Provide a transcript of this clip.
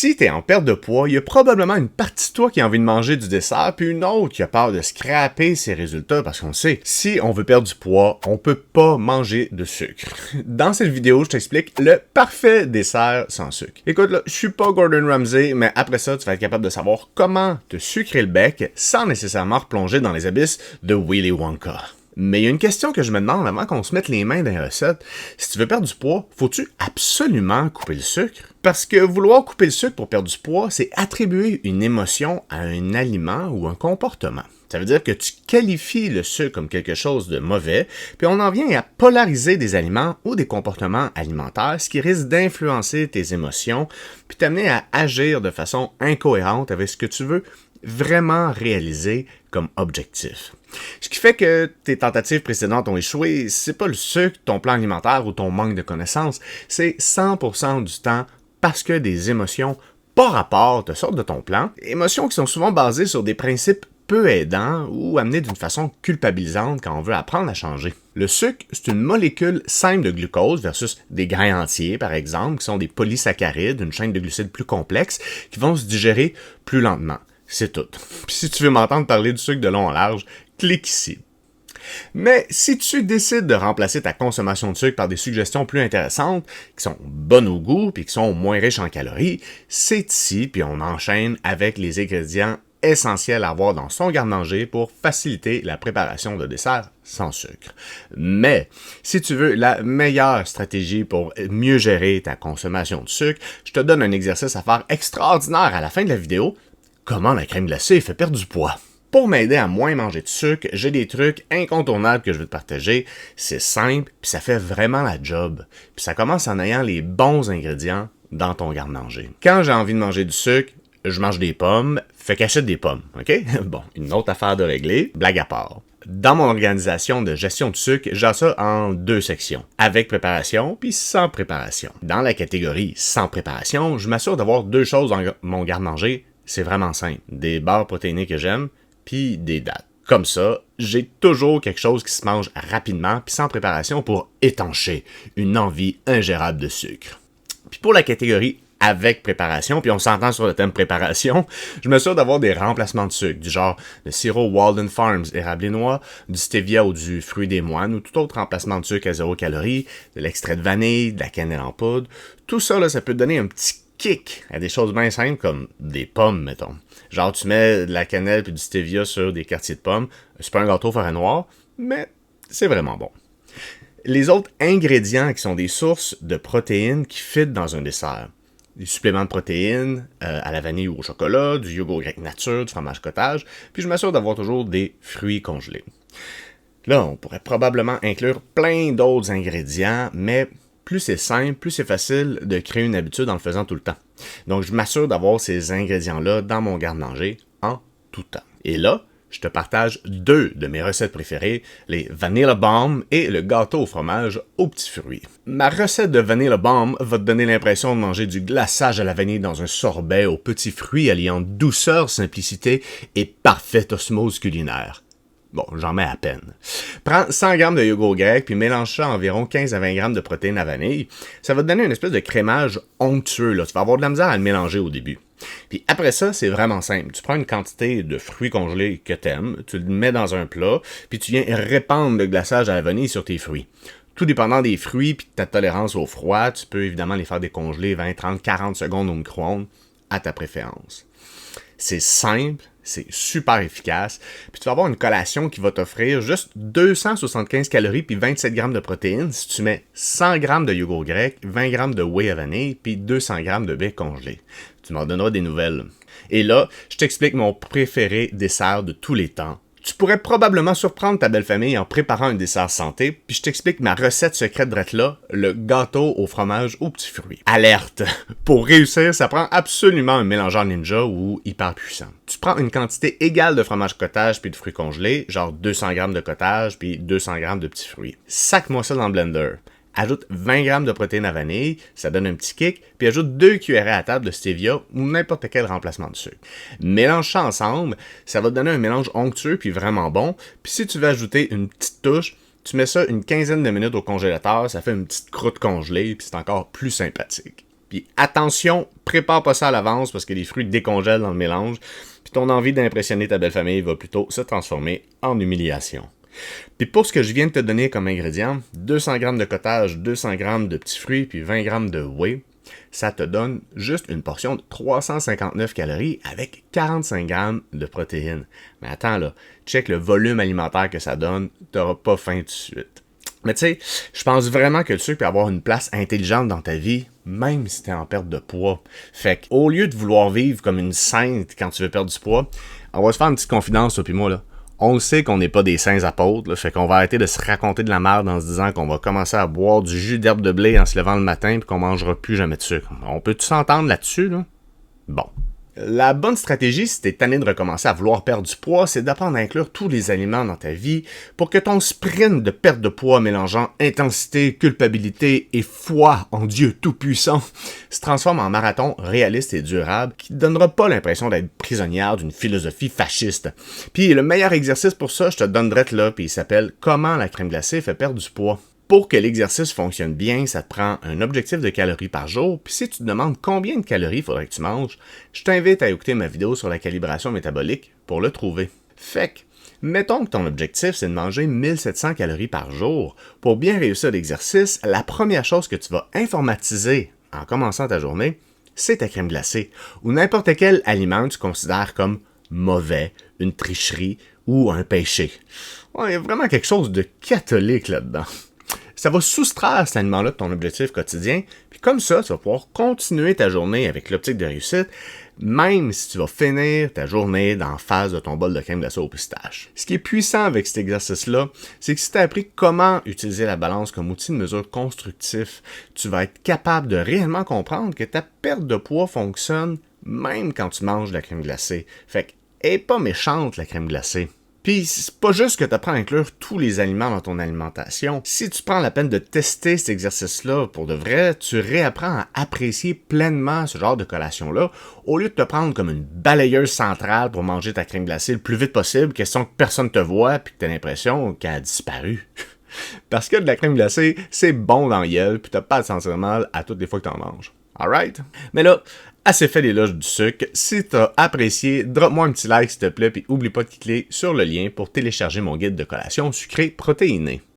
Si t'es en perte de poids, il y a probablement une partie de toi qui a envie de manger du dessert, puis une autre qui a peur de scraper ses résultats parce qu'on sait, si on veut perdre du poids, on peut pas manger de sucre. Dans cette vidéo, je t'explique le parfait dessert sans sucre. Écoute, là, je suis pas Gordon Ramsay, mais après ça, tu vas être capable de savoir comment te sucrer le bec sans nécessairement replonger dans les abysses de Willy Wonka. Mais il y a une question que je me demande avant qu'on se mette les mains dans les recettes. Si tu veux perdre du poids, faut-tu absolument couper le sucre? Parce que vouloir couper le sucre pour perdre du poids, c'est attribuer une émotion à un aliment ou un comportement. Ça veut dire que tu qualifies le sucre comme quelque chose de mauvais, puis on en vient à polariser des aliments ou des comportements alimentaires, ce qui risque d'influencer tes émotions, puis t'amener à agir de façon incohérente avec ce que tu veux vraiment réaliser comme objectif. Ce qui fait que tes tentatives précédentes ont échoué, c'est pas le sucre, ton plan alimentaire ou ton manque de connaissances, c'est 100% du temps parce que des émotions pas rapport te sortent de ton plan, émotions qui sont souvent basées sur des principes peu aidants ou amenés d'une façon culpabilisante quand on veut apprendre à changer. Le sucre, c'est une molécule simple de glucose versus des grains entiers, par exemple, qui sont des polysaccharides, une chaîne de glucides plus complexe, qui vont se digérer plus lentement. C'est tout. Puis si tu veux m'entendre parler du sucre de long en large, clique ici. Mais si tu décides de remplacer ta consommation de sucre par des suggestions plus intéressantes, qui sont bonnes au goût puis qui sont moins riches en calories, c'est ici, puis on enchaîne avec les ingrédients essentiels à avoir dans son garde-manger pour faciliter la préparation de desserts sans sucre. Mais si tu veux la meilleure stratégie pour mieux gérer ta consommation de sucre, je te donne un exercice à faire extraordinaire à la fin de la vidéo. Comment la crème glacée fait perdre du poids? Pour m'aider à moins manger de sucre, j'ai des trucs incontournables que je veux te partager. C'est simple, puis ça fait vraiment la job. Puis ça commence en ayant les bons ingrédients dans ton garde-manger. Quand j'ai envie de manger du sucre, je mange des pommes, fait qu'achète des pommes, ok? Bon, une autre affaire de régler, blague à part. Dans mon organisation de gestion de sucre, j'ai ça en deux sections, avec préparation puis sans préparation. Dans la catégorie sans préparation, je m'assure d'avoir deux choses dans mon garde-manger. C'est vraiment simple. Des barres protéinées que j'aime, puis des dattes. Comme ça, j'ai toujours quelque chose qui se mange rapidement, puis sans préparation pour étancher une envie ingérable de sucre. Puis pour la catégorie avec préparation, puis on s'entend sur le thème préparation, je m'assure d'avoir des remplacements de sucre, du genre le sirop Walden Farms érable et noix, du stevia ou du fruit des moines, ou tout autre remplacement de sucre à 0 calories, de l'extrait de vanille, de la cannelle en poudre. Tout ça, là, ça peut te donner un petit kick à des choses bien simples comme des pommes, mettons. Genre, tu mets de la cannelle puis du stevia sur des quartiers de pommes. C'est pas un gâteau forêt noire, mais c'est vraiment bon. Les autres ingrédients qui sont des sources de protéines qui fit dans un dessert. Des suppléments de protéines à la vanille ou au chocolat, du yogourt grec nature, du fromage cottage, puis je m'assure d'avoir toujours des fruits congelés. Là, on pourrait probablement inclure plein d'autres ingrédients, mais plus c'est simple, plus c'est facile de créer une habitude en le faisant tout le temps. Donc, je m'assure d'avoir ces ingrédients-là dans mon garde-manger en tout temps. Et là, je te partage deux de mes recettes préférées, les Vanilla Bomb et le gâteau au fromage aux petits fruits. Ma recette de Vanilla Bomb va te donner l'impression de manger du glaçage à la vanille dans un sorbet aux petits fruits alliant douceur, simplicité et parfaite osmose culinaire. Bon, j'en mets à peine. Prends 100 g de yogourt grec, puis mélange ça à environ 15 à 20 g de protéines à vanille. Ça va te donner une espèce de crémage onctueux, là. Tu vas avoir de la misère à le mélanger au début. Puis après ça, c'est vraiment simple. Tu prends une quantité de fruits congelés que t'aimes, tu le mets dans un plat, puis tu viens répandre le glaçage à la vanille sur tes fruits. Tout dépendant des fruits puis de ta tolérance au froid, tu peux évidemment les faire décongeler 20, 30, 40 secondes au micro-ondes à ta préférence. C'est simple, c'est super efficace, puis tu vas avoir une collation qui va t'offrir juste 275 calories puis 27 grammes de protéines si tu mets 100 grammes de yogourt grec, 20 grammes de whey à vanille puis 200 grammes de baie congelé. Tu m'en donneras des nouvelles. Et là, je t'explique mon préféré dessert de tous les temps. Tu pourrais probablement surprendre ta belle famille en préparant un dessert santé, puis je t'explique ma recette secrète drette là, le gâteau au fromage aux petits fruits. Alerte! Pour réussir, ça prend absolument un mélangeur ninja ou hyper puissant. Tu prends une quantité égale de fromage cottage puis de fruits congelés, genre 200 g de cottage puis 200 g de petits fruits. Sac-moi ça dans le blender. Ajoute 20 g de protéines à vanille, ça donne un petit kick, puis ajoute 2 cuillerées à table de stevia ou n'importe quel remplacement de sucre. Mélange ça ensemble, ça va te donner un mélange onctueux puis vraiment bon, puis si tu veux ajouter une petite touche, tu mets ça une quinzaine de minutes au congélateur, ça fait une petite croûte congelée, puis c'est encore plus sympathique. Puis attention, prépare pas ça à l'avance parce que les fruits décongèlent dans le mélange, puis ton envie d'impressionner ta belle famille va plutôt se transformer en humiliation. Puis pour ce que je viens de te donner comme ingrédients, 200 g de cottage, 200 g de petits fruits, puis 20 g de whey, ça te donne juste une portion de 359 calories avec 45 g de protéines. Mais attends là, check le volume alimentaire que ça donne, t'auras pas faim tout de suite. Mais tu sais, je pense vraiment que le sucre peut avoir une place intelligente dans ta vie, même si t'es en perte de poids. Fait qu'au lieu de vouloir vivre comme une sainte quand tu veux perdre du poids, on va se faire une petite confidence, toi pis moi là. On le sait qu'on n'est pas des saints apôtres, là, fait qu'on va arrêter de se raconter de la merde en se disant qu'on va commencer à boire du jus d'herbe de blé en se levant le matin puis qu'on mangera plus jamais de sucre. On peut-tu s'entendre là-dessus, là? Bon. La bonne stratégie, si t'es tanné de recommencer à vouloir perdre du poids, c'est d'apprendre à inclure tous les aliments dans ta vie pour que ton sprint de perte de poids mélangeant intensité, culpabilité et foi en Dieu tout-puissant se transforme en marathon réaliste et durable qui ne donnera pas l'impression d'être prisonnière d'une philosophie fasciste. Puis le meilleur exercice pour ça, je te le donnerai là, puis il s'appelle « Comment la crème glacée fait perdre du poids ». Pour que l'exercice fonctionne bien, ça te prend un objectif de calories par jour, puis si tu te demandes combien de calories il faudrait que tu manges, je t'invite à écouter ma vidéo sur la calibration métabolique pour le trouver. Fait que, mettons que ton objectif c'est de manger 1700 calories par jour. Pour bien réussir l'exercice, la première chose que tu vas informatiser en commençant ta journée, c'est ta crème glacée, ou n'importe quel aliment que tu considères comme mauvais, une tricherie ou un péché. Il y a vraiment quelque chose de catholique là-dedans. Ça va soustraire cet aliment-là de ton objectif quotidien, puis comme ça, tu vas pouvoir continuer ta journée avec l'optique de réussite, même si tu vas finir ta journée dans la face de ton bol de crème glacée au pistache. Ce qui est puissant avec cet exercice-là, c'est que si tu as appris comment utiliser la balance comme outil de mesure constructif, tu vas être capable de réellement comprendre que ta perte de poids fonctionne même quand tu manges de la crème glacée. Fait que, elle est pas méchante la crème glacée. Puis, c'est pas juste que tu apprends à inclure tous les aliments dans ton alimentation. Si tu prends la peine de tester cet exercice-là pour de vrai, tu réapprends à apprécier pleinement ce genre de collation-là, au lieu de te prendre comme une balayeuse centrale pour manger ta crème glacée le plus vite possible, question que personne te voit puis que tu as l'impression qu'elle a disparu. Parce que de la crème glacée, c'est bon dans la gueule, puis t'as pas à te sentir mal à toutes les fois que t'en manges. Alright? Mais là, assez fait l'éloge du sucre. Si t'as apprécié, drop-moi un petit like s'il te plaît, puis oublie pas de cliquer sur le lien pour télécharger mon guide de collation sucrée protéinée.